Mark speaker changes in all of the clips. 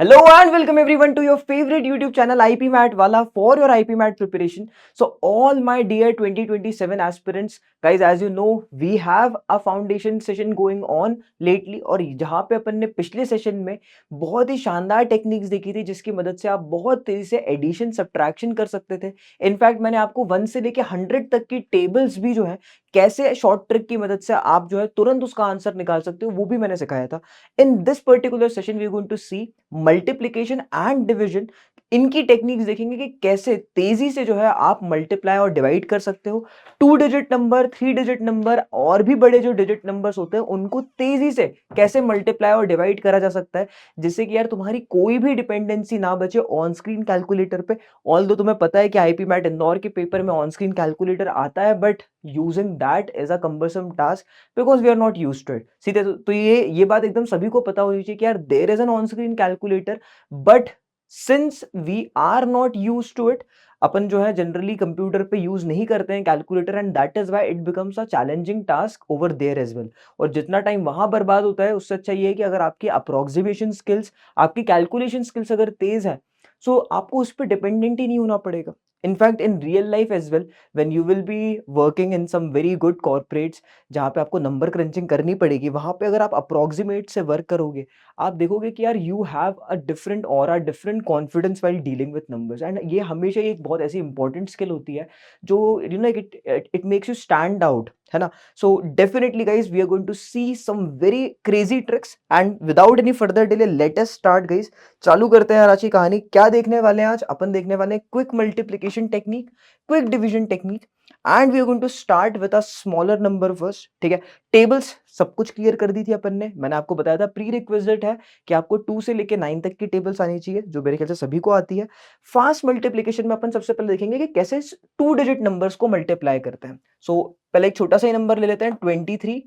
Speaker 1: Hello and welcome everyone to your favorite YouTube channel IP Mat Wala for your IP Mat preparation. So all my dear 2027 aspirants, guys, as you know, we have a foundation session going on lately और जहाँ पे अपन ने पिछले session में बहुत ही शानदार techniques देखी थी जिसकी मदद से आप बहुत तेजी से एडिशन सब्ट्रैक्शन कर सकते थे। इनफैक्ट मैंने आपको 1 से लेके 100 तक की टेबल्स भी जो है कैसे शॉर्ट ट्रिक की मदद से आप जो है तुरंत उसका आंसर निकाल सकते हो वो भी मैंने सिखाया था। In this particular session we are going to see multiplication and division. इनकी टेक्निक्स देखेंगे कि कैसे तेजी से जो है आप मल्टीप्लाई और डिवाइड कर सकते हो। 2 डिजिट नंबर, 3 डिजिट नंबर और भी बड़े जो डिजिट नंबर्स होते हैं उनको तेजी से कैसे मल्टीप्लाई और डिवाइड करा जा सकता है जिससे कि यार तुम्हारी कोई भी डिपेंडेंसी ना बचे ऑन स्क्रीन कैलकुलेटर पे। ऑल्दो तुम्हें पता है कि आईपी मैट इंदौर के पेपर में ऑन स्क्रीन कैलकुलेटर आता है, but using that is a cumbersome task because we are not used to it. सीधे तो ये बात एकदम सभी को पता होनी चाहिए कि यार there is an on screen calculator, but since we are not used to it, अपन जो है जनरली कंप्यूटर पे यूज नहीं करते हैं calculator, and that is why it becomes a challenging task over there as well. और जितना time वहां बर्बाद होता है उससे अच्छा ये है कि अगर आपकी अप्रोक्सीमेशन स्किल्स, आपकी कैलकुलेशन स्किल्स अगर तेज है, सो आपको उस पर डिपेंडेंट ही नहीं होना पड़ेगा। In fact in real life as well, when you will be working in some very good corporates जहाँ पे आपको नंबर क्रंचिंग करनी पड़ेगी, वहां पे अगर आप अप्रोक्सीमेट से वर्क करोगे, आप देखोगे कि यार यू हैव अ डिफरेंट और a different confidence while dealing with numbers. And ये हमेशा एक बहुत ऐसी इंपॉर्टेंट स्किल होती है जो you know it makes you stand out, है ना। So definitely guys we are going to see some very crazy tricks, and without any further delay let us start guys. चालू करते हैं आज की कहानी। क्या देखने वाले हैं आज? अपन देखने वाले हैं quick multiplication technique, quick division technique, and we are going to start with a smaller number first. ठीक है, टेबल्स सब कुछ क्लियर कर दी थी अपन ने। मैंने आपको बताया था प्री रिक्विजिट है कि आपको 2 से लेके 9 तक की टेबल्स आनी चाहिए, जो मेरे ख्याल से सभी को आती है। फास्ट मल्टीप्लिकेशन में अपन सबसे पहले देखेंगे कि कैसे 2 डिजिट नंबर्स को मल्टीप्लाई करते हैं। सो पहले एक छोटा सा ही नंबर ले लेते हैं, 23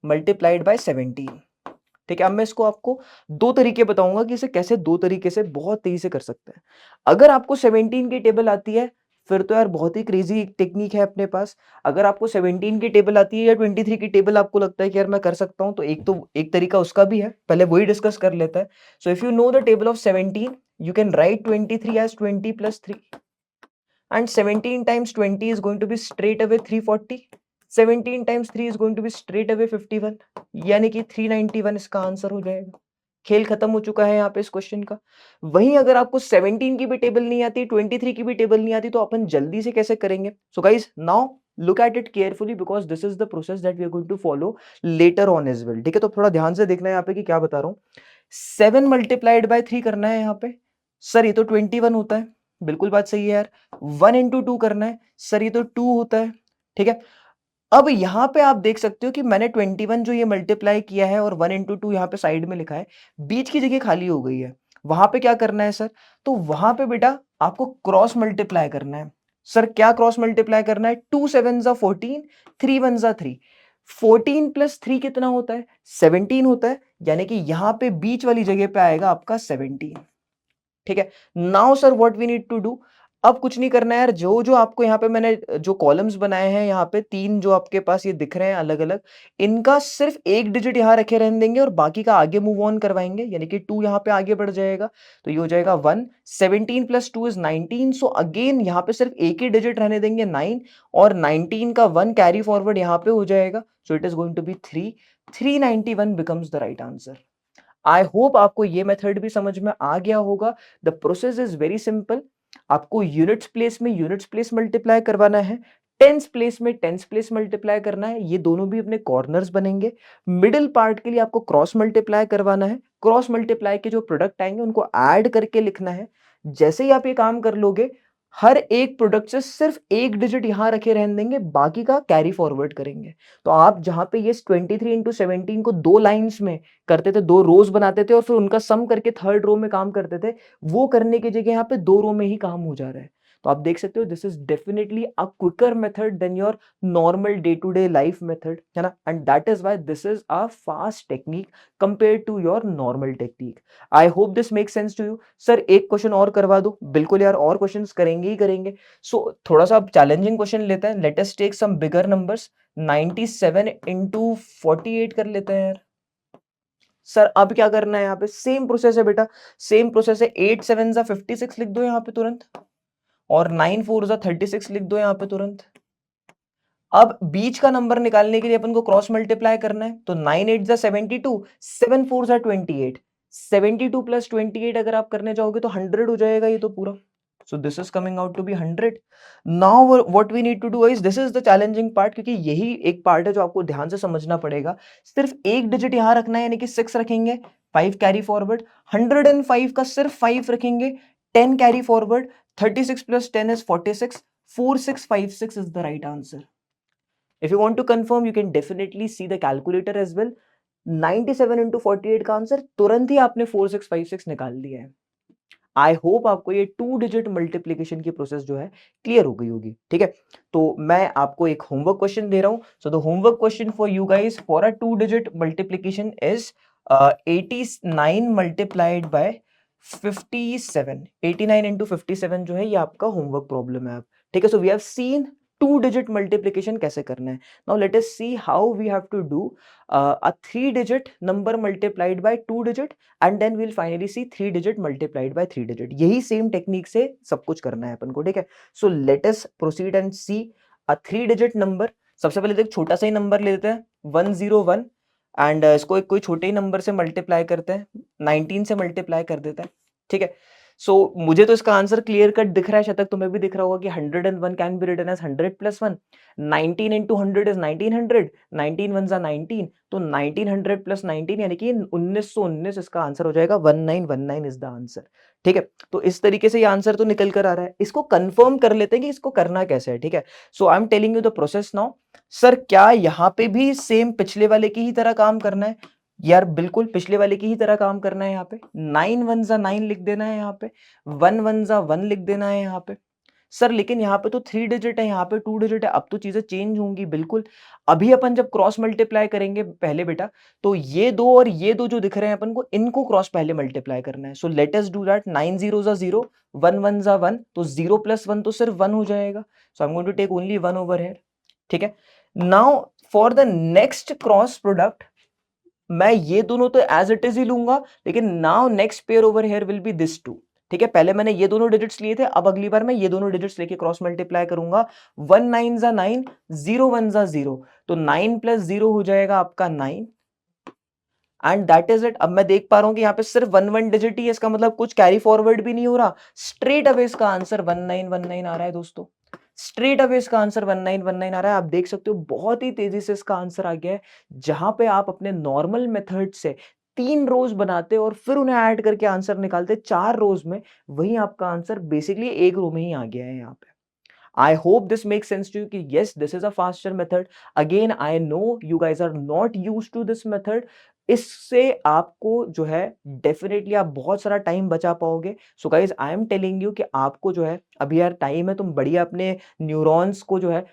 Speaker 1: मल्टीप्लाइड बाय 17। ठीक है, अब मैं इसको आपको दो तरीके बताऊंगा कि इसे कैसे दो तरीके से बहुत तेजी से कर सकते हैं। अगर आपको 17 की टेबल आती है फिर तो यार बहुत ही क्रेजी टेक्निक है अपने पास। अगर आपको 17 की टेबल आती है या 23 की टेबल आपको लगता है कि यार मैं कर सकता हूं, तो एक तरीका उसका भी है, पहले वही डिस्कस कर लेता है। So if you know the table of 17, you can write 23 as 20 plus 3, and 17 times 20 is going to be straight away 340. 17 times 3 is going to be straight away 51, यानी कि 391 इसका आंसर हो जाएगा। खेल खत्म हो चुका है यहाँ पे इस क्वेश्चन का। वहीं अगर आपको 17 की भी टेबल नहीं आती, 23 की भी टेबल नहीं आती, तो अपन जल्दी से कैसे करेंगे? So guys now look at it carefully because this is the process that we are going to follow later on as well. ठीक है, तो थोड़ा ध्यान से देखना है यहाँ पे कि क्या बता रहा हूँ। 7 मल्टीप्लाइड बाय 3 करना है यहाँ पे। सर ये तो 21 होता है, बिल्कुल बात सही है यार। 1 इंटू 2 करना है, सर ये तो 2 होता है। ठीक है, अब यहां पे आप देख सकते हो कि मैंने 21 जो ये मल्टीप्लाई किया है और 1 इंटू 2 यहाँ पे साइड में लिखा है, बीच की जगह खाली हो गई है। वहां पे क्या करना है सर? तो वहां पे बेटा आपको क्रॉस मल्टीप्लाई करना है। सर क्या क्रॉस मल्टीप्लाई करना है? 2 7 जा 14, 3 1 जा 3। 14 प्लस 3 कितना होता है? 17 होता है, यानी कि यहां पे बीच वाली जगह पे आएगा आपका 17। ठीक है, now sir what we need to do. अब कुछ नहीं करना है यार, जो जो आपको यहाँ पे मैंने जो कॉलम्स बनाए हैं, यहाँ पे 3 जो आपके पास ये दिख रहे हैं अलग अलग, इनका सिर्फ एक डिजिट यहाँ रखे रहने देंगे और बाकी का आगे मूव ऑन करवाएंगे, यानी कि 2 यहाँ पे आगे बढ़ जाएगा तो ये हो जाएगा 1। 17 प्लस 2 इज 19, सो अगेन यहाँ पे सिर्फ एक ही डिजिट रहने देंगे 9, और 19 का 1 कैरी फॉरवर्ड यहाँ पे हो जाएगा, so it is going to be 3। 391 becomes the right answer. I hope आपको ये मेथड भी समझ में आ गया होगा। The process is very simple. आपको यूनिट्स प्लेस में यूनिट्स प्लेस मल्टीप्लाई करवाना है, टेंस प्लेस में टेंस प्लेस मल्टीप्लाई करना है, ये दोनों भी अपने कॉर्नर्स बनेंगे। मिडिल पार्ट के लिए आपको क्रॉस मल्टीप्लाई करवाना है, क्रॉस मल्टीप्लाई के जो प्रोडक्ट आएंगे उनको ऐड करके लिखना है। जैसे ही आप ये काम कर लोगे, हर एक प्रोडक्ट से सिर्फ एक डिजिट यहां रखे रहने देंगे, बाकी का कैरी फॉरवर्ड करेंगे। तो आप जहां पे ये 23 इंटू 17 को दो लाइंस में करते थे, दो रोज बनाते थे और फिर उनका सम करके थर्ड रो में काम करते थे, वो करने की जगह यहाँ पे दो रो में ही काम हो जा रहा है। तो आप देख सकते हो this is definitely a quicker method than your normal day to day life method, है ना। And that is why this is a fast technique compare to your normal technique. I hope this make sense to you. Sir एक question और करवा दो, बिल्कुल यार, और questions करेंगे ही करेंगे। सो थोड़ा सा चैलेंजिंग क्वेश्चन लेते हैं, let us take some bigger numbers. 97 into 48 कर लेते हैं यार। सर अब क्या करना है यहाँ पे, सेम प्रोसेस है बेटा, सेम प्रोसेस है। 8 7 जा 56 लिख दो यहाँ पे तुरंत, और 9 4 जा 36 लिख दो यहाँ पे तुरंत। अब बीच का नंबर निकालने के लिए अपन को क्रॉस मल्टीप्लाई करना है, तो 9 8 जा 72, 7 4 जा 28, 72 प्लस 28 अगर आप करने जाओगे तो 100 हो जाएगा ये तो पूरा। So this is coming out to be 100. Now what we need to do is, this is the challenging part, क्योंकि यही एक पार्ट है जो आपको ध्यान से समझना पड़ेगा। सिर्फ एक डिजिट यहां रखना है, यानी कि 6 रखेंगे, 5 कैरी फॉरवर्ड, 105 का सिर्फ 5 रखेंगे, 10 carry forward, 36 plus 10 is 46, 4656 is the right answer. If you want to confirm, you can definitely see the calculator as well. 97 into 48 का आंसर तुरंत ही आपने 4656 निकाल दिया है। आई होप आपको ये 2 डिजिट मल्टीप्लीकेशन की प्रोसेस जो है क्लियर हो गई होगी, ठीक है। तो मैं आपको एक होमवर्क क्वेश्चन दे रहा हूं। So the homework question for you guys for a 2 digit multiplication is 89 multiplied by 57। 89 into 57 जो है ये आपका होमवर्क प्रॉब्लम है, ठीक है। So we have seen 2 digit multiplication कैसे करना है। Now let us see how we have to do a 3 digit number multiplied by 2 digit, and then we'll finally see 3 digit multiplied by 3 digit। यही same technique से सब कुछ करना है अपन को, ठीक है। So let us proceed and see a 3 digit number. सबसे पहले तो एक छोटा सा ही नंबर ले लेते हैं 101, एंड इसको एक कोई छोटे ही नंबर से मल्टीप्लाई करते हैं, 19 से मल्टीप्लाई कर देते हैं, ठीक है। सो मुझे तो इसका आंसर क्लियर कट दिख रहा है, शायद तक तुम्हें भी दिख रहा होगा कि 101 can be written as 100 plus 1, 19 into 100 is 1900, 19 1 जा 19, तो 1900 plus 19 यानी कि 1919 इसका आंसर हो जाएगा। 1919 इज द आंसर, ठीक है। तो इस तरीके से ये आंसर तो निकल कर आ रहा है। इसको कंफर्म कर लेते हैं कि इसको करना कैसे है, ठीक है। So I am telling you the process now. Sir क्या यहाँ पे भी सेम पिछले वाले की ही तरह काम करना है? यार बिल्कुल पिछले वाले की ही तरह काम करना है। यहाँ पे 9 1 जा 9 लिख देना है, यहाँ पे 1 1 जा 1 लिख देना है यहाँ पे। सर लेकिन यहाँ पे तो 3 डिजिट है, यहाँ पे 2 डिजिट है, अब तो चीजें चेंज होंगी बिल्कुल। अभी अपन जब क्रॉस मल्टीप्लाई करेंगे पहले बेटा, तो ये दो और ये दो जो दिख रहे हैं अपन को, इनको क्रॉस पहले मल्टीप्लाई करना है। So let us do that. 9 0 जा 0, 1 1 जा 1, तो 0 प्लस 1 तो सिर्फ 1 हो जाएगा। So I am going to take only 1 over here, ठीक है। Now for the next cross product, मैं ये दोनों तो एज इट इज ही लूंगा, लेकिन now next pair over here will be this two, ठीक है। पहले मैंने ये दोनों डिजिट्स लिए थे, अब अगली बार मैं ये दोनों डिजिट्स लेके क्रॉस मल्टीप्लाई करूंगा। 1 9 जा 9, 0 1 जा 0, तो 9 प्लस 0 हो जाएगा आपका 9, एंड दैट इज इट। अब मैं देख पा रहा हूं कि यहाँ पे सिर्फ 1 1 डिजिट ही है, इसका मतलब कुछ कैरी फॉरवर्ड भी नहीं हो रहा। स्ट्रेट अवे इसका आंसर 1919 आ रहा है दोस्तों, स्ट्रेट अवे इसका आंसर 1919 आ रहा है। आप देख सकते हो बहुत ही तेजी से इसका आंसर आ गया है। जहां पे आप अपने नॉर्मल मेथड से 3 रोज बनाते और फिर उन्हें ऐड करके आंसर निकालते 4 रोज में, वहीं आपका आंसर बेसिकली एक रो में ही आ गया है यहाँ पे। I hope this makes sense to you कि yes, this is a faster method. Again, I know you guys are not used to this method. इससे आपको जो है डेफिनेटली आप बहुत सारा टाइम बचा पाओगे। सो guys I am telling you कि आपको जो है अभी यार टाइम है, तुम बढ़िया अपने न्यूरॉन्स को जो है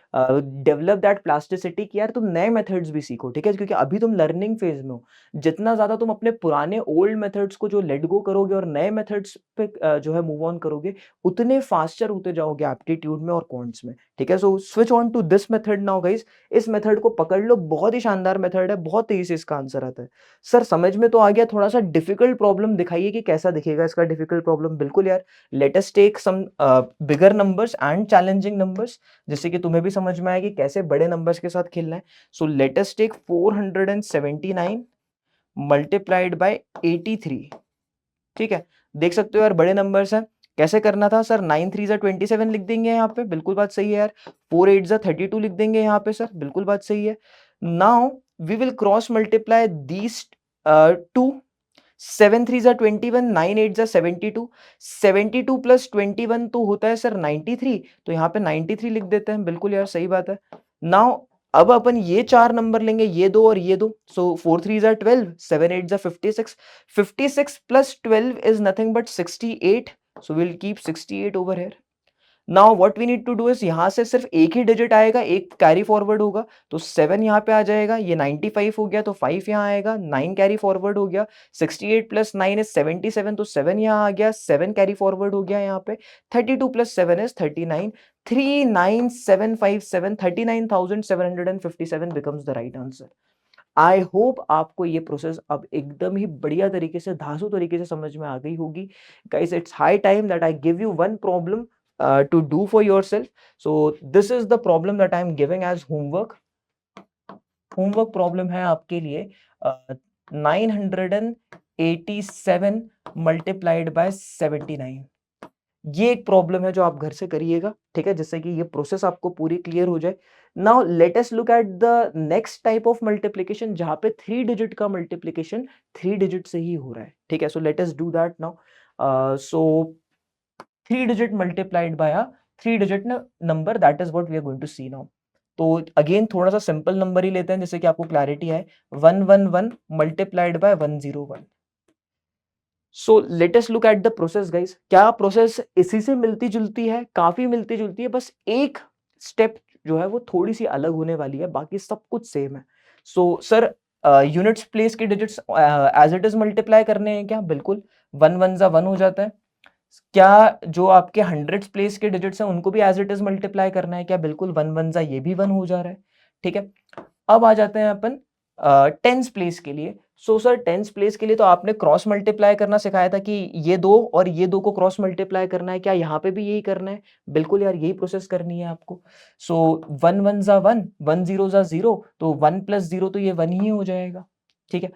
Speaker 1: डेवलप दैट प्लास्टिसिटी कि यार तुम नए मेथड्स भी सीखो, ठीक है। क्योंकि अभी तुम लर्निंग फेज में हो। जितना ज्यादा तुम अपने पुराने ओल्ड मेथड्स को जो लेट गो करोगे और नए मेथड्स पे जो है मूव ऑन करोगे, उतने फास्टर होते जाओगे एप्टीट्यूड में और क्वांट्स में, ठीक है। So switch on to this method now guys. इस मेथड को पकड़ लो, बहुत ही शानदार मेथड है, बहुत तेजी से इसका आंसर आता है। सर समझ में तो आ गया, थोड़ा सा डिफिकल्ट प्रॉब्लम दिखाइए कि कैसा दिखेगा इसका डिफिकल्ट प्रॉब्लम। बिल्कुल यार, let us take some bigger numbers and challenging numbers, जिससे कि तुम्हें भी समझ में आए कि कैसे बड़े नंबर्स के साथ खेलना है। So let us take 479 multiplied by 83, ठीक है। देख सकते हो यार बड़े नंबर्स हैं। कैसे करना था सर? 9 3 जा 27 लिख देंगे यहाँ पे, बिल्कुल बात सही है यार। 4 8 जा 32 लिख देंगे यहाँ पे सर, बिल्कुल बात सही है। Now we will cross multiply these two. 7 3 जा 21, 9 8 जा 72, 72 प्लस 21 तो होता है सर 93, तो यहाँ पे 93 लिख देते हैं, बिल्कुल यार सही बात है। नाउ अब अपन ये चार नंबर लेंगे, ये दो और ये दो। सो 4 3 जा 12, 7 8 जा 56, 56 plus 12 is nothing but 68, so will keep 68 over here. Now what we need to do is, यहां से सिर्फ एक ही डिजिट आएगा, एक कैरी फॉरवर्ड होगा, तो 7 यहाँ पे आ जाएगा। ये 95 हो गया तो 5 यहाँ आएगा, 9 कैरी फॉरवर्ड हो गया, 68 प्लस 9 इज 77, तो 7 यहाँ आ गया, 7 कैरी फॉरवर्ड हो गया यहाँ पे, 32 plus 7 is 39, 39757, 39,757 becomes the right answer. I hope आपको ये प्रोसेस अब एकदम ही बढ़िया तरीके से, धांसू तरीके से समझ में आ गई होगी। Guys, it's high time that I give you one problem to do for yourself. So this is the problem that I am giving as homework. Homework problem है आपके लिए 987 मल्टीप्लाइड बाय 79। ये एक प्रॉब्लम है जो आप घर से करिएगा, ठीक है, जिससे कि ये प्रोसेस आपको पूरी क्लियर हो जाए। Now let us look at the next type of multiplication, जहां पे 3 डिजिट का मल्टीप्लिकेशन 3 डिजिट से ही हो रहा है, ठीक है। So let us do that now. So 3 digit multiplied by a 3 digit number, that is what we are going to see now. तो अगेन थोड़ा सा सिंपल नंबर ही लेते हैं जिससे कि आपको क्लैरिटी है। 111 multiplied by 101। So let us look at the process guys. क्या प्रोसेस इसी से मिलती जुलती है? काफी मिलती जुलती है, बस एक स्टेप जो है वो थोड़ी सी अलग होने वाली है, बाकी सब कुछ सेम है। सो सर, यूनिट्स प्लेस के digits as it is multiply करने हैं क्या? बिल्कुल, 1 1 जा 1 हो जाता है। क्या जो आपके हंड्रेड्स प्लेस के डिजिट्स हैं उनको भी एज इट इज मल्टीप्लाई करना है क्या? बिल्कुल, 1 1 जा ये भी 1 हो जा रहा है, ठीक है। अब आ जाते हैं अपन टेंस प्लेस के लिए। सो सर, टेंस प्लेस के लिए तो आपने क्रॉस मल्टीप्लाई करना सिखाया था कि ये दो और ये दो को क्रॉस मल्टीप्लाई करना है, क्या यहाँ पे भी यही करना है? बिल्कुल यार, यही प्रोसेस करनी है आपको। सो 1 1 जा 1, 1 0 जा 0, तो 1 प्लस 0 तो ये 1 ही हो जाएगा, ठीक है।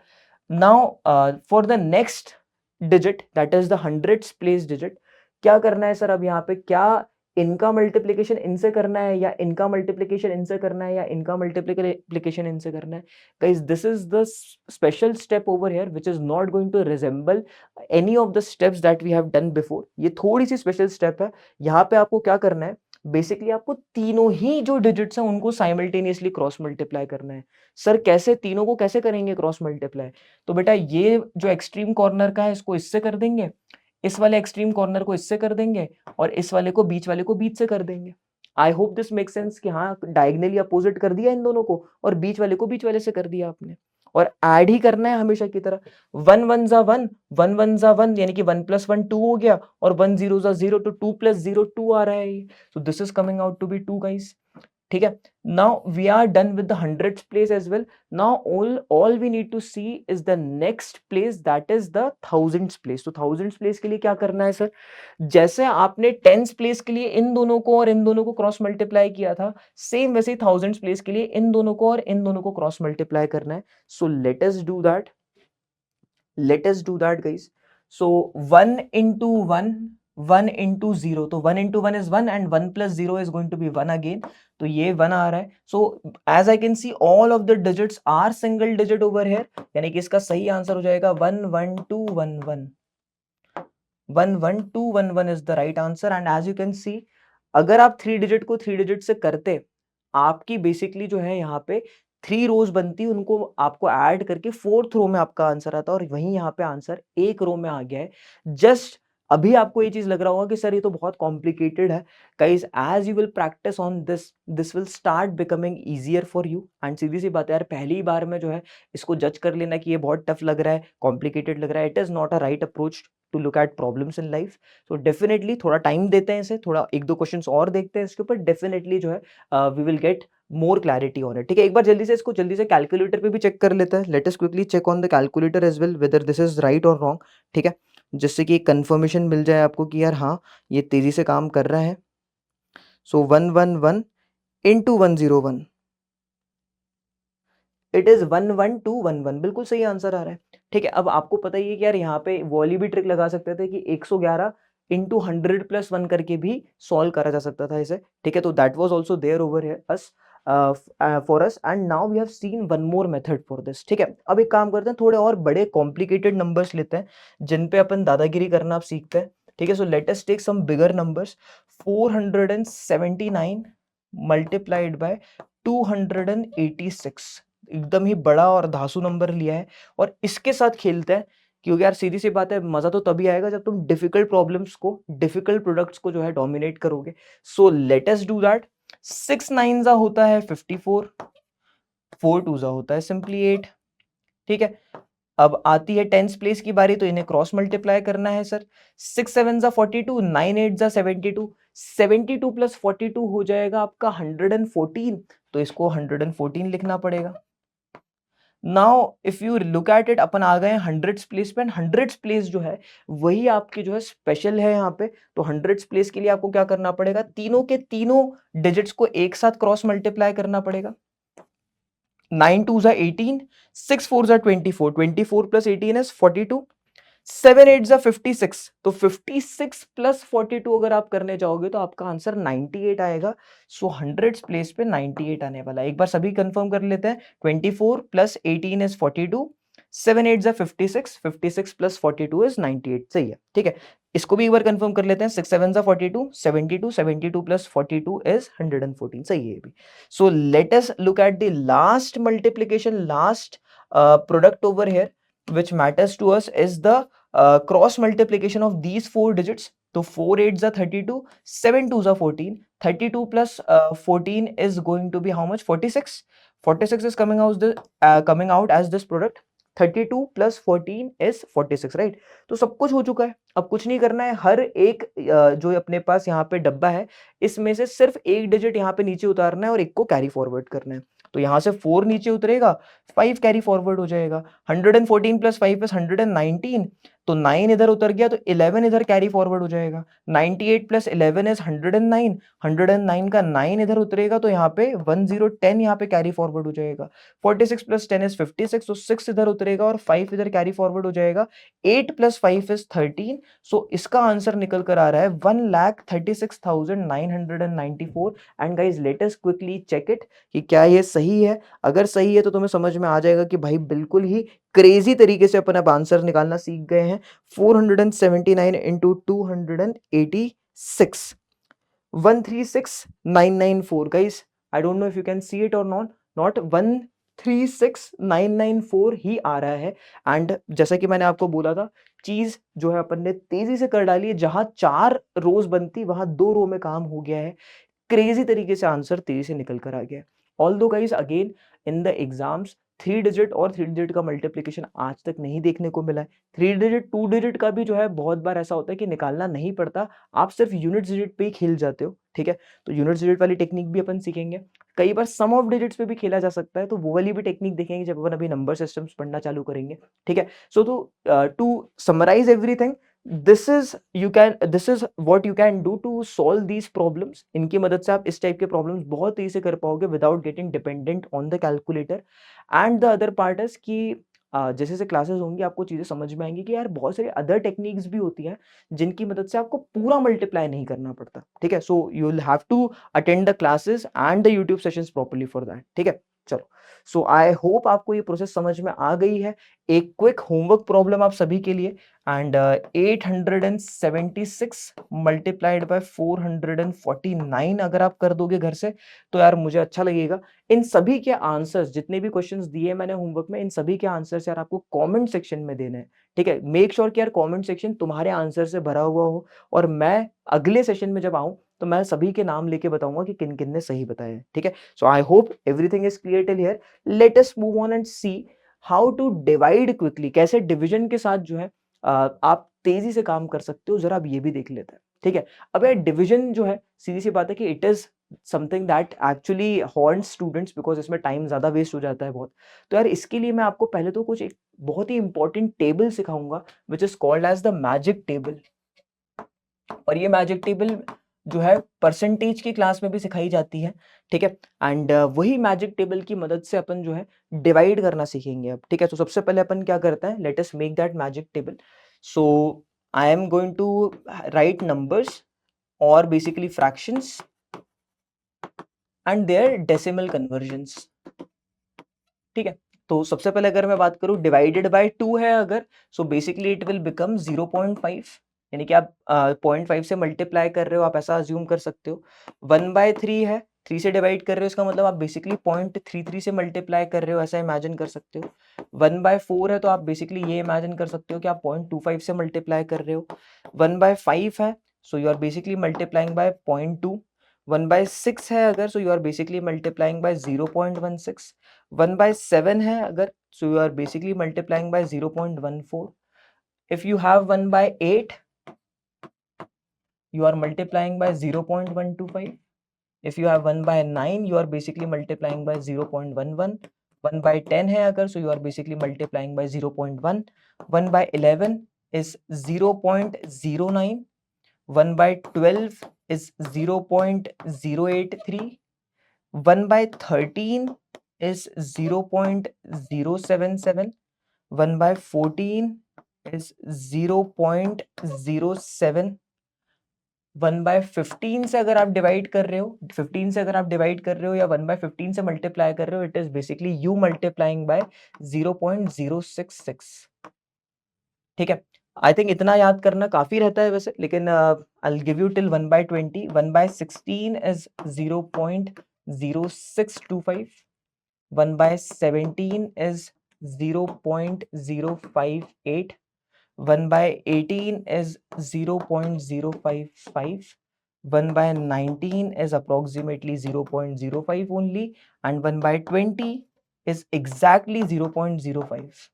Speaker 1: Now for the next digit, that is the hundreds place digit, क्या करना है सर? अब यहाँ पे क्या इनका मल्टीप्लिकेशन इनसे करना है, या इनका मल्टीप्लिकेशन इनसे करना है, या इनका मल्टीप्लिकेशन इनसे करना है? Guys, this is the special step over here which is not going to resemble any of the steps that we have done before. ये थोड़ी सी स्पेशल स्टेप है। यहाँ पे आपको क्या करना है? बेसिकली आपको तीनों ही जो डिजिट्स हैं उनको साइमल्टेनियसली क्रॉस मल्टीप्लाई करना है। सर कैसे? तीनों को कैसे करेंगे क्रॉस मल्टीप्लाई? तो बेटा, ये जो एक्सट्रीम कॉर्नर का है इसको इससे कर देंगे, इस वाले एक्सट्रीम कॉर्नर को इससे कर देंगे, और इस वाले को बीच से कर देंगे। आई होप दिस मेक सेंस कि हाँ, डायगनली अपोजिट कर दिया इन दोनों को, और बीच वाले को बीच वाले से कर दिया आपने, और ऐड ही करना है हमेशा की तरह। 1 1 जा 1, 1 1 जा 1, यानी कि 1 + 1 2 हो गया, और 1 0 जा 0, तो 2 + 0 2 आ रहा है। So this is coming out to be 2 guys, ठीक है। Now we are done with the hundreds place as well. Now all we need to see is the next place, that is the thousands place. तो thousands place के लिए क्या करना है sir? जैसे आपने टेंस प्लेस के लिए इन दोनों को और इन दोनों को क्रॉस मल्टीप्लाई किया था, सेम वैसे ही थाउजेंड्स प्लेस के लिए इन दोनों को और इन दोनों को क्रॉस मल्टीप्लाई करना है। So let us do that, guys. So 1 into 1, 1 into 0, तो 1 into 1 is 1 and 1 plus 0 is going to be 1 again, तो ये 1 आ रहा है। So as I can see, all of the digits are single digit over here, यानी कि इसका सही answer हो जाएगा 1 1 2 1 1। 1 1 2 1 1 is the right answer, and as you can see, अगर आप 3 डिजिट को 3 डिजिट से करते, आपकी बेसिकली जो है यहाँ पे 3 रोज बनती, उनको आपको ऐड करके 4th रो में आपका आंसर आता, और वहीं यहाँ पे आंसर एक रो में आ गया है। जस्ट अभी आपको ये चीज लग रहा होगा कि सर ये तो बहुत कॉम्प्लिकेटेड है। Guys, as you will practice on this will start becoming easier for you. And सीधी सी बात है यार, पहली बार में जो है इसको जज कर लेना कि ये बहुत टफ लग रहा है, कॉम्प्लिकेटेड लग रहा है, it is not a right approach to look at problems in life. So definitely थोड़ा टाइम देते हैं इसे, थोड़ा एक दो क्वेश्चंस और देखते हैं इसके ऊपर, डेफिनेटली जो है we will get more clarity on it, ठीक है। एक बार जल्दी से इसको जल्दी से कैलकुलेटर पे भी चेक कर लेते हैं। Let us quickly check on the calculator as well whether this is right और रॉन्ग, ठीक है, जिससे कि एक कंफर्मेशन मिल जाए आपको कि यार हाँ, ये तेजी से काम कर रहा है। सो 1 1 1 into 101, इट इज 1 1 2 1 1, बिल्कुल सही आंसर आ रहा है, ठीक है। अब आपको पता ही है कि यार यहाँ पे वो वाली भी ट्रिक लगा सकते थे कि 111 into 100 + 1 करके भी सॉल्व करा जा सकता था इसे, ठीक है। तो that was also there over here as for us, and now we have seen one more method for this, ठीक है। अब एक काम करते हैं, थोड़े और बड़े कॉम्प्लिकेटेड नंबर्स लेते हैं जिन पे अपन दादागिरी करना आप सीखते हैं, ठीक है। So let us take some bigger numbers. 479 multiplied by 286, एकदम ही बड़ा और धांसू नंबर लिया है, और इसके साथ खेलते हैं, क्योंकि यार सीधी सी बात है, मजा तो तभी आएगा जब तुम डिफिकल्ट प्रॉब्लम्स को, डिफिकल्ट प्रोडक्ट्स को जो है डोमिनेट करोगे। सो लेट अस डू दैट। 6 9 जा होता है 54, 4 2 जा होता है सिंपली 8, ठीक है। अब आती है टेंस प्लेस की बारी, तो इन्हें क्रॉस मल्टीप्लाई करना है सर। 6 7 जा 42, 9 8 जा 72, 72 + 42 हो जाएगा आपका 114, तो इसको 114 लिखना पड़ेगा। Now if you look at it, अपन आ गए हंड्रेड्स प्लेस पे, हंड्रेड्स प्लेस जो है वही आपकी जो है स्पेशल है यहाँ पे। तो हंड्रेड्स प्लेस के लिए आपको क्या करना पड़ेगा, तीनों के तीनों डिजिट्स को एक साथ क्रॉस मल्टीप्लाई करना पड़ेगा। 9 2 18, 6 4 24, 24 प्लस 18 इज 42, 7 8 56, तो 56 प्लस 42 अगर आप करने जाओगे तो आपका आंसर 98 आएगा। सो हंड्रेड्स प्लेस पे 98 आने वाला है। एक बार सभी कंफर्म कर लेते हैं। 24 प्लस 18 इज 42, 7 8 56, 56 प्लस 42 इज 98। सही है, ठीक है। इसको भी एक बार कंफर्म कर लेते हैं। 6 7 42, 72, 72 प्लस 42 इज 114। सही है भी। सो let us look at the last multiplication, last product over here which matters to us is the cross multiplication of these four digits. तो 4 8s are 32, 7 2s are 14, 32 plus 14 is going to be how much? 46. 46 is coming out as this product. 32 plus 14 is 46, right? तो सब कुछ हो चुका है, अब कुछ नहीं करना है। हर एक जो अपने पास यहाँ पे डब्बा है, इसमें से सिर्फ एक डिजिट यहाँ पे नीचे उतारना है और एक को कैरी फॉरवर्ड करना है। तो यहाँ से 4 नीचे उतरेगा, 5 कैरी फॉरवर्ड हो जाएगा। 114 प्लस 5 इज 119, तो 9 इधर उतर गया तो 11 इधर कैरी फॉरवर्ड हो जाएगा। 98 प्लस 11 इज 109, 109 का 9 इधर उतरेगा तो यहाँ पे 1010 यहाँ पे कैरी फॉरवर्ड हो जाएगा। 46 प्लस 10 इज 56, तो 6 इधर उतरेगा और 5 इधर कैरी फॉरवर्ड हो जाएगा। 8 प्लस 5 इज 13, सो इसका आंसर निकल कर आ रहा है 1,36,994। And guys let us quickly check it कि क्या ये सही है। अगर सही है तो तुम्हें समझ में आ जाएगा कि भाई बिल्कुल ही क्रेजी तरीके से अपन अब आंसर निकालना सीख गए हैं। 479 into 286, 136,994। Guys I don't know if you can see it और नॉट 136,994 ही आ रहा है। एंड जैसा कि मैंने आपको बोला था, चीज जो है अपन ने तेजी से कर डाली है। जहां 4 रोज बनती वहां 2 रो में काम हो गया है। क्रेजी तरीके से आंसर तेजी से निकल कर आ गया। Although guys again in the exams 3 digit और 3 डिजिट का मल्टीप्लिकेशन आज तक नहीं देखने को मिला है। 3 डिजिट 2 डिजिट का भी जो है बहुत बार ऐसा होता है कि निकालना नहीं पड़ता, आप सिर्फ यूनिट डिजिट पे ही खेल जाते हो, ठीक है। तो यूनिट डिजिट वाली टेक्निक भी अपन सीखेंगे। कई बार सम ऑफ डिजिट्स पे भी खेला जा सकता है, तो वो वाली भी टेक्निक देखेंगे जब अपन अभी नंबर सिस्टम्स पढ़ना चालू करेंगे, ठीक है। So to summarize everything, this is what you can do to solve these problems। इनकी मदद से आप इस टाइप के प्रॉब्लम्स बहुत तेजी से कर पाओगे without getting dependent on the calculator. And the other part is कि जैसे जैसे क्लासेस होंगी आपको चीजें समझ में आएंगी कि यार बहुत सारी अदर टेक्निक्स भी होती हैं जिनकी मदद से आपको पूरा मल्टीप्लाई नहीं करना पड़ता, ठीक है। So you will have to attend the classes and the YouTube sessions properly for that, ठीक है। चलो, सो आई होप आपको ये प्रोसेस समझ में आ गई है। एक क्विक होमवर्क प्रॉब्लम आप सभी के लिए। एंड 876 मल्टीप्लाइड बाय 449 अगर आप कर दोगे घर से तो यार मुझे अच्छा लगेगा। इन सभी के आंसर्स, जितने भी क्वेश्चंस दिए मैंने होमवर्क में, इन सभी के आंसर्स यार आपको कमेंट सेक्शन में देने हैं, ठीक है। मेक श्योर कि यार कमेंट सेक्शन तुम्हारे आंसर से भरा हुआ हो, और मैं अगले सेशन में जब आऊं तो मैं सभी के नाम लेके बताऊंगा कि किन किन ने सही बताया है, ठीक है। So I hope everything is clear till here. Let us move on and see how to divide quickly. कैसे डिवीजन के साथ जो है आप तेजी से काम कर सकते हो, जरा आप ये भी देख लेते हैं, ठीक है। अब यार डिवीजन जो है, सीधी सी बात है कि it is something that actually horns students, because इसमें टाइम ज्यादा वेस्ट हो जाता है बहुत। तो यार इसके लिए मैं आपको पहले तो कुछ एक बहुत ही इंपॉर्टेंट टेबल सिखाऊंगा which is called as the magic table. और ये मैजिक टेबल जो है परसेंटेज की क्लास में भी सिखाई जाती है, ठीक है। एंड वही मैजिक टेबल की मदद से अपन जो है डिवाइड करना सीखेंगे अब, ठीक है। तो सबसे पहले अपन क्या करते हैं, let us make that magic table. So I am going to write numbers और basically fractions and their decimal conversions, ठीक है। तो सबसे पहले अगर मैं बात करूं डिवाइडेड बाय 2 है अगर, so basically it will become 0.5, यानी कि आप 0.5 से मल्टीप्लाई कर रहे हो, आप ऐसा अज्यूम कर सकते हो। 1/3 है, 3 से डिवाइड कर रहे हो, इसका मतलब आप बेसिकली 0.33 से मल्टीप्लाई कर रहे हो, ऐसा इमेजिन कर सकते हो। 1/4 है तो आप बेसिकली ये इमेजिन कर सकते हो कि आप 0.25 से मल्टीप्लाई कर रहे हो। 1/5 है, so you are basically multiplying by 0.2। 1/6 है अगर, so you are basically multiplying by 0.16। 1/7 है अगर, so you are basically multiplying by 0.14. If you have 1/8, you are multiplying by 0.125. If you have 1/9, you are basically multiplying by 0.11. 1 by 10 है अगर, so you are basically multiplying by 0.1. 1 by 11 is 0.09. 1 by 12 is 0.083. 1 by 13 is 0.077. 1 by 14 is 0.07. 1 by 15 से अगर आप divide कर रहे हो, 15 से अगर आप डिवाइड कर रहे हो या 1 by 15 से मल्टीप्लाई कर रहे हो, it is basically you multiplying by 0.066. ठीक है, आई थिंक इतना याद करना काफी रहता है वैसे, लेकिन I give you till 1 by 20. 1 by 16 is 0.0625. 1 by 17 is 0.058. 1 by 18 is 0.055. 1 by 19 is approximately 0.05 only, and 1 by 20 is exactly 0.05.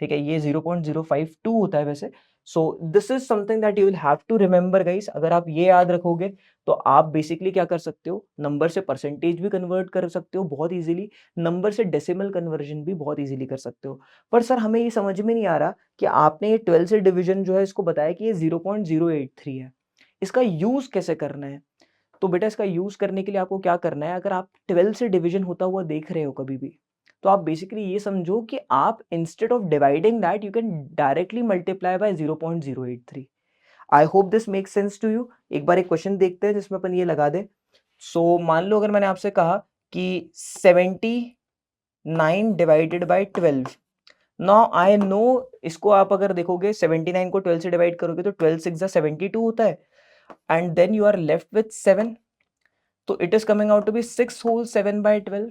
Speaker 1: ठीक है, ये 0.052 होता है वैसे. So this is something that you will have to remember guys. अगर आप ये याद रखोगे तो आप बेसिकली क्या कर सकते हो, नंबर से परसेंटेज भी कन्वर्ट कर सकते हो बहुत इजीली, नंबर से डेसिमल कन्वर्जन भी बहुत इजीली कर सकते हो. पर सर हमें ये समझ में नहीं आ रहा कि आपने ये 12 से डिवीजन जो है इसको बताया कि ये 0.083 है, इसका यूज कैसे करना है. तो बेटा इसका यूज करने के लिए आपको क्या करना है, अगर आप 12 से डिवीजन होता हुआ देख रहे हो कभी भी, तो आप बेसिकली ये समझो कि आप instead of dividing that you can directly multiply by 0.083. I hope this makes sense to you. एक बार एक क्वेश्चन देखते हैं जिसमें अपन ये लगा दे. सो मान लो अगर मैंने आपसे कहा कि 79 divided by 12. Now I know, इसको आप अगर देखोगे 79 को 12 से डिवाइड करोगे तो 12 6 72 होता है, and then you are left with 7. तो it is coming out to be 6 whole 7 by 12.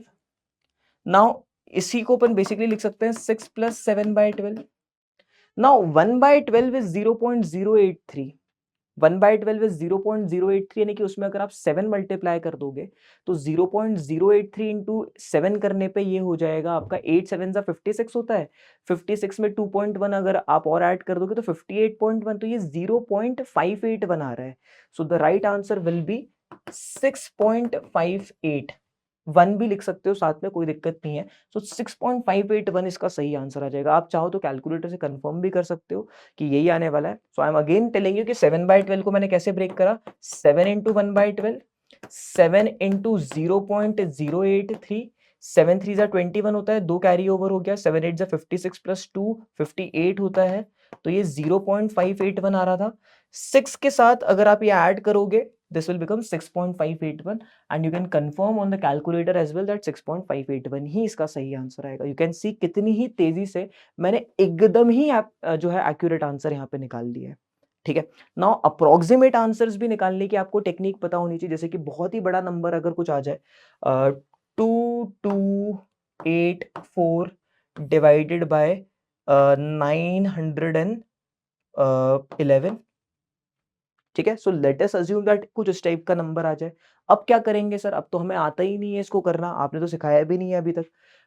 Speaker 1: Now इसी को अपन बेसिकली लिख सकते हैं 6 plus 7 by 12. Now 1 by 12 is 0.083. 1 by 12 is 0.083, यानी कि उसमें अगर आप 7 मल्टीप्लाई कर दोगे तो 0.083 इंटू 7 करने पे ये हो जाएगा आपका 8 7 जा 56 होता है. 56 में 2.1 अगर आप और ऐड कर दोगे तो 58.1, तो ये 0.581 आ रहा है. So the right answer will be 6.58. 1 भी लिख सकते हो साथ में, कोई दिक्कत नहीं है. सो 6.581 इसका सही आंसर आ जाएगा. आप चाहो तो कैलकुलेटर से कंफर्म भी कर सकते हो कि यही आने वाला है. So I am again telling you कि 7 by 12 को मैंने कैसे ब्रेक करा, 7 इंटू 1 by 12, 7 इंटू 0.083, 7 3 जा 21 होता है, 2 कैरी ओवर हो गया, 7 8 जा 56 प्लस 2 58 होता है, तो ये 0.581 आ रहा था. 6 के साथ अगर आप ये ऐड करोगे this will become 6.581, and you can confirm on the calculator as well that 6.581 ही इसका सही आंसर आएगा. You can see कितनी ही तेजी से मैंने एकदम ही जो है एक्यूरेट आंसर यहाँ पे निकाल दिया है. ठीक है, नाउ अप्रोक्सीमेट आंसर्स भी निकालने की आपको टेक्निक पता होनी चाहिए. जैसे कि बहुत ही बड़ा नंबर अगर कुछ आ जाए, 2284 डिवाइडेड बाय 911. ठीक है, so let us assume that कुछ इस टाइप का नंबर आ जाए. अब क्या करेंगे सर, अब तो हमें आता ही नहीं है इसको करना, आपने तो सिखाया भी नहीं है अभी तक.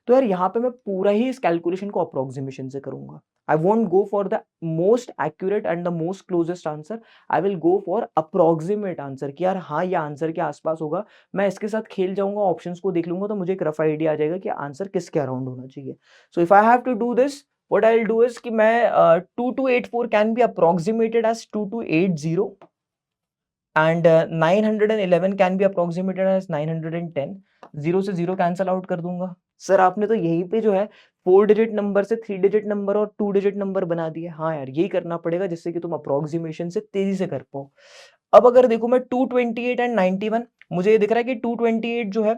Speaker 1: तो यार यहाँ पे मैं पूरा ही इस कैलकुलेशन को अप्रोक्सीमेशन से करूंगा. I won't go for the most accurate and the most closest answer, I will go for approximate answer कि यार हाँ ये आंसर के आसपास होगा. मैं इसके साथ खेल जाऊंगा, ऑप्शंस को देख लूंगा तो मुझे एक रफ आइडिया आ जाएगा कि आंसर किसके अराउंड होना चाहिए. So if I have to do this, what I'll do is कि मैं 2284 can be approximated as 2280 and 911 can be approximated as 910. 0 से 0 कैंसल आउट कर दूंगा. सर आपने तो यहीं पे जो है 4 डिजिट नंबर से 3 डिजिट नंबर और 2 डिजिट नंबर बना दिए. हाँ यार यही करना पड़ेगा जिससे कि तुम अप्रोक्सीमेशन से तेजी से कर पाओ. अब अगर देखो मैं 228 एंड 91, मुझे ये दिख रहा है कि 228 जो है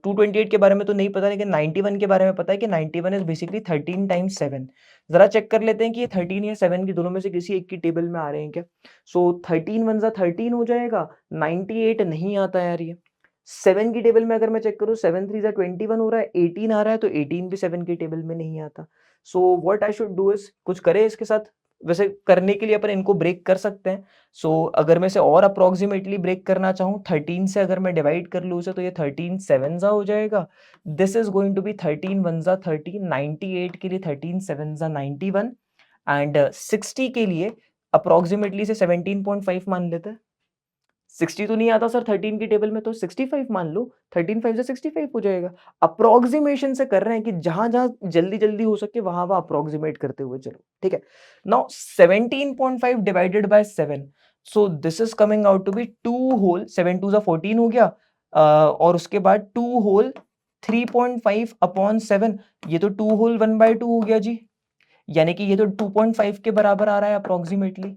Speaker 1: 228 के बारे में तो नहीं पता, लेकिन 91 के बारे में पता है कि 91 इज बेसिकली 13 टाइम्स 7. जरा चेक कर लेते हैं कि ये 13 या 7 की दोनों में से किसी एक की टेबल में आ रहे हैं क्या. सो 13 वन जा 13 हो जाएगा, 98 नहीं आता यार. ये 7 की टेबल में अगर मैं चेक करूँ 7 3 जा 21 हो रहा है, 18 आ रहा है, तो 18 भी 7 की टेबल में नहीं आता. So what I should do is, कुछ करें इसके साथ. वैसे करने के लिए अपन इनको ब्रेक कर सकते हैं. सो अगर मैं इसे और अप्रोक्सीमेटली ब्रेक करना चाहूँ, 13 से अगर मैं डिवाइड कर लूँ उसे, तो ये 13 7 जा हो जाएगा. This is going to be 13 1 जा 13, 98 के लिए 13 7 जा 91, एंड 60 के लिए अप्रोक्सीमेटली से 17.5 मान लेते हैं. 60 तो नहीं आता सर 13 की टेबल में, तो 65 मान लो, 13 5 से 65 हो जाएगा। अप्रोक्सीमेशन से कर रहे हैं कि जहां जहां जल्दी जल्दी हो सके वहां वहां अप्रोक्सीमेट करते हुए चलो, ठीक है। Now 17.5 divided by 7, so this is coming out to be 2 whole 7 2 14 हो गया, और उसके बाद 2 होल 3.5 अपॉन 7, ये तो 2 होल 1/2 हो गया जी, यानी कि ये तो 2.5 के बराबर आ रहा है approximately.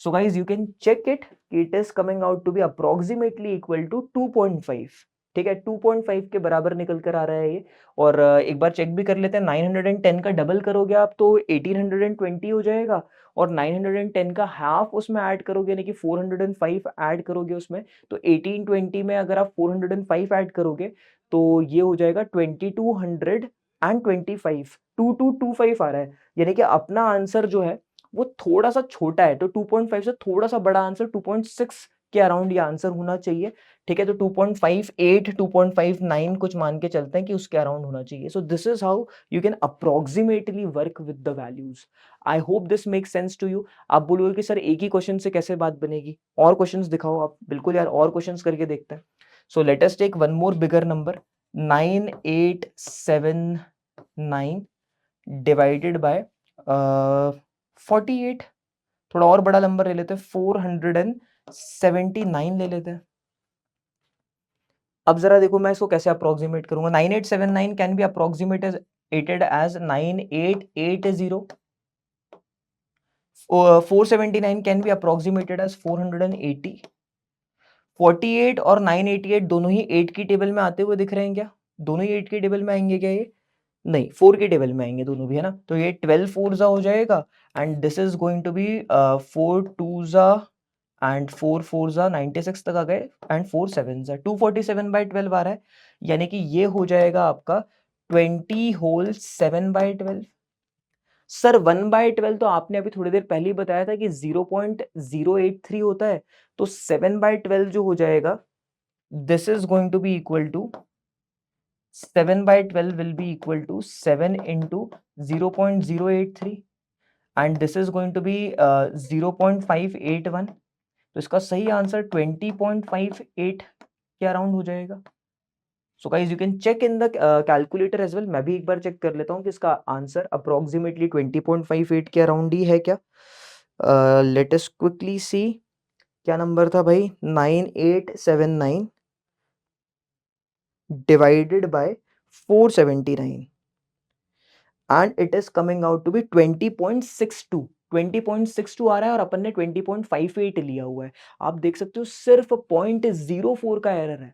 Speaker 1: So guys you can check it, it is coming out to be approximately equal to 2.5, ठीक है, 2.5 के बराबर निकल कर आ रहा है ये। और एक बार चेक भी कर लेते हैं, 910 का डबल करोगे आप तो 1820 हो जाएगा, और 910 का हाफ उसमें ऐड करोगे यानी कि 405 ऐड करोगे उसमें, तो 1820 में अगर आप 405 ऐड करोगे तो ये हो जाएगा 2225, 2225 आ रहा है, यानी कि अपना आंसर जो है वो थोड़ा सा छोटा है, तो 2.5 से थोड़ा सा बड़ा आंसर 2.6 के अराउंड ये आंसर होना चाहिए, ठीक है। तो 2.58 2.59 कुछ मान के चलते हैं कि उसके अराउंड होना चाहिए। So this is how you can approximately work with the values. I hope this make sense to you. आप बोलोगे कि सर एक ही क्वेश्चन से कैसे बात बनेगी, और क्वेश्चंस दिखाओ आप। बिल्कुल यार, और क्वेश्चंस करके देखते हैं। So let us take one more bigger number, 9879 divided by 48। थोड़ा और बड़ा नंबर ले लेते हैं, 479 ले लेते हैं। अब जरा देखो मैं इसको कैसे अप्रोक्सीमेट करूंगा। 9879 can be approximated as 9880। 479 can be approximated as 480। 48 और 988 दोनों ही 8 की टेबल में आते हुए दिख रहे हैं क्या? दोनों ही 8 की टेबल में आएंगे क्या ये? नहीं, 4 के टेबल में आएंगे दोनों भी, है ना। तो ये 12 फोर हो जाएगा, and this is going to be 4 two and 4 four 96 तक आ गए, एंड 4 सेवन 247/12 आ रहा है, यानी कि ये हो जाएगा आपका 20 होल 7/12। सर 1/12 तो आपने अभी थोड़ी देर पहले ही बताया था कि 0.083 होता है, तो 7/12 जो हो जाएगा, this is going to be equal to 7/12 will be equal to 7 into 0.083, and this is going to be 0.581। तो इसका सही आंसर 20.58 के अराउंड हो जाएगा। So guys you can check in the calculator as well. मैं भी एक बार चेक कर लेता हूँ कि इसका आंसर अप्रोक्सीमेटली 20.58 के अराउंड ही है क्या। लेट अस क्विकली सी, क्या नंबर था भाई? 9879 divided by 479, and it is coming out to be 20.62। 20.62 आ रहा है और अपन ने 20.58 लिया हुआ है। आप देख सकते हो सिर्फ 0.04 का एरर है,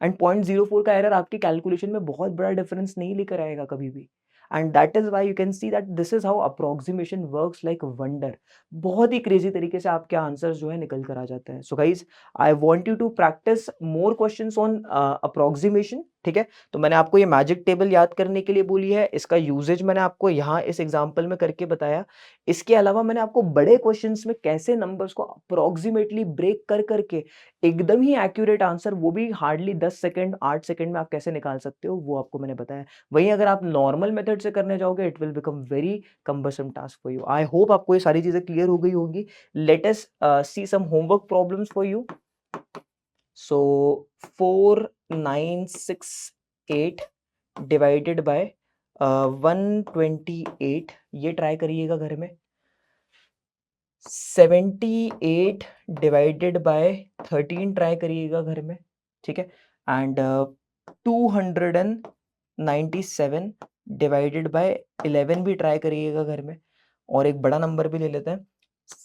Speaker 1: एंड 0.04 का एरर आपकी कैलकुलेशन में बहुत बड़ा डिफरेंस नहीं लेकर आएगा कभी भी। And that is why you can see that this is how approximation works like wonder. बहुत ही क्रेजी तरीके से आपके आंसर्स जो है निकल कर आ जाते हैं। So guys I want you to practice more questions on approximation, ठीक है। तो मैंने आपको ये मैजिक टेबल याद करने के लिए बोली है, इसका यूजेज मैंने आपको यहाँ इस एग्जाम्पल में करके बताया। इसके अलावा मैंने आपको बड़े क्वेश्चंस में कैसे नंबर्स को अप्रोक्सीमेटली ब्रेक कर करके एकदम ही एक्यूरेट आंसर, वो भी हार्डली 10 सेकंड 8 सेकंड में आप कैसे निकाल सकते हो, वो आपको मैंने बताया। वहीं अगर आप नॉर्मल मेथड से करने जाओगे, it will become very cumbersome task for you. I hope आपको ये सारी चीजें क्लियर हो गई होंगी। Let us see some homework problems for you. So 4968 divided by 128, ये ट्राई करिएगा घर में। 78 डिवाइडेड बाय 13 ट्राई करिएगा घर में, ठीक है। एंड 297 डिवाइडेड बाय 11 भी ट्राई करिएगा घर में। और एक बड़ा नंबर भी ले लेते हैं,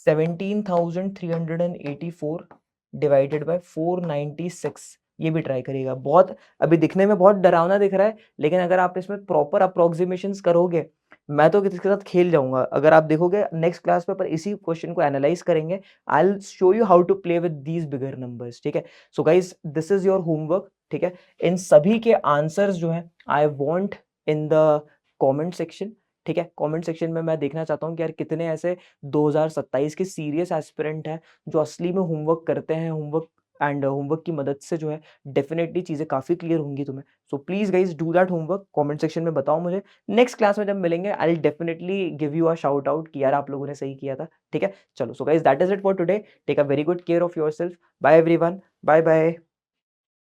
Speaker 1: 17,384 डिवाइडेड बाय 496, ये भी ट्राई करिएगा। बहुत अभी दिखने में बहुत डरावना दिख रहा है, लेकिन अगर आप इसमें प्रॉपर अप्रोक्सीमेशंस करोगे, मैं तो इसके साथ खेल जाऊंगा। अगर आप देखोगे नेक्स्ट क्लास में पर इसी क्वेश्चन को एनालाइज करेंगे, I will show you how to play with these bigger numbers, ठीक है। So guys this is your homework, ठीक है। इन सभी के आंसर्स जो है I want in the comment section, ठीक है। कमेंट सेक्शन में मैं देखना चाहता हूँ कि यार कितने ऐसे 2027 के सीरियस एस्पिरेंट हैं जो असली में होमवर्क करते हैं, होमवर्क एंड होमवर्क की मदद से जो है डेफिनेटली चीज़ें काफ़ी क्लियर होंगी तुम्हें। So please guys do that homework, comment section में बताओ मुझे। नेक्स्ट क्लास में जब मिलेंगे I will definitely give you a shout out कि यार आप लोगों ने सही किया था, ठीक है? चलो, so guys that is it for today. Take a very good care of yourself. Bye everyone, bye bye.